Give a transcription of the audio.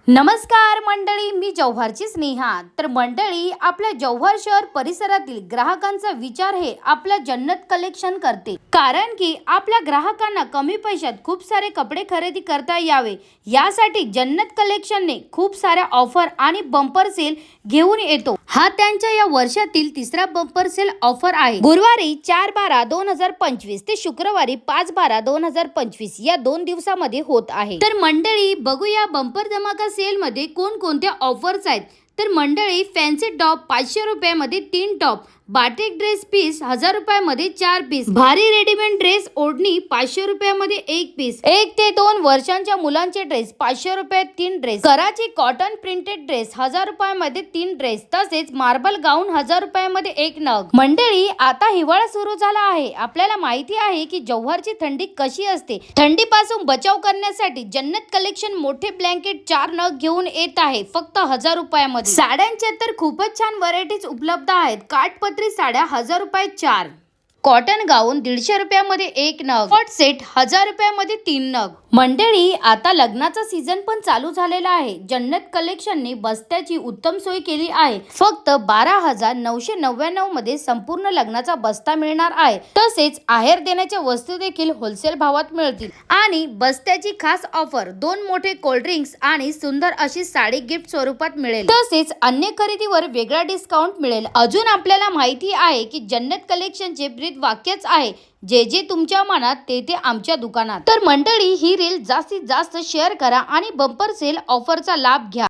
नमस्कार मंडळी, मी जव्हारची स्नेहा। तर मंडळी, आपल्या जव्हार शहर परिसरातील ग्राहकांचा विचार हे आपल्या जन्नत कलेक्शन करते, कारण की आपल्या ग्राहकांना कमी पैशात खूप सारे कपडे खरेदी करता यावे यासाठी जन्नत कलेक्शनने खूप साऱ्या ऑफर आणि बंपर सेल घेऊन येतो। हा त्यांच्या या वर्षातील तिसरा बंपर सेल ऑफर आहे। गुरुवारी 4/12/2025 ते शुक्रवारी 5/12/2025 या 2 दिवसामध्ये होत आहे। तर मंडळी, बघूया बंपर धमाका सेल मध्ये कोणकोणत्या ऑफर्स आहेत। तर मंडळी, फॅन्सी टॉप 500 रुपयामध्ये 3 टॉप, बाटिक ड्रेस पीस 1000 रुपयामध्ये 4 पीस, भारी रेडीमेड ड्रेस ओढणी 500 रुपयामध्ये 1 पीस, 1 ते 2 वर्षांच्या मुलांचे ड्रेस 500 रुपयात 3 ड्रेस, कराची कॉटन प्रिंटेड ड्रेस 1000 रुपयामध्ये 3 ड्रेस, तसेच मार्बल गाऊन 1000 रुपयामध्ये 1 नग। मंडळी, आता हिवाळा सुरू झाला आहे। आपल्याला माहिती आहे की जव्हारची थंडी कशी असते। थंडीपासून बचाव करण्यासाठी जन्नत कलेक्शन मोठे ब्लँकेट 4 नग घेऊन येत आहे फक्त 1000 रुपयामध्ये। साड्यांच्या तर खूपच छान व्हरायटीज उपलब्ध आहेत। काठपदरी साड्या 1000 रुपयात 4, कॉटन गाऊन 150 रुपयामध्ये 1 नग, कॉट सेट 1000 रुपयामध्ये 3 नग। मंडळी, आता लग्नाचा सीझन पण चालू झालेला आहे। जन्नत कलेक्शनने बस्त्याची उत्तम सोय केली आहे। फक्त 12,999 मध्ये संपूर्ण लग्नाचा बस्ता मिळणार आहे। तसेच आहेर देण्याच्या वस्तू देखील होलसेल भावात मिळतील। आणि बस्त्याची खास ऑफर 2 मोठे कोल्ड ड्रिंक्स आणि सुंदर अशी साडी गिफ्ट स्वरूपात मिळेल। तसेच अन्य खरेदीवर वेगळा डिस्काउंट मिळेल। अजून आपल्याला माहिती आहे की जन्नत कलेक्शनचे ब्रीद वाक्यच आहे, जे जे तुमच्या मनात ते ते आमच्या दुकानात। तर मंडळी, ही रील जास्तीत जास्त शेअर करा आणि बंपर सेल ऑफरचा लाभ घ्या।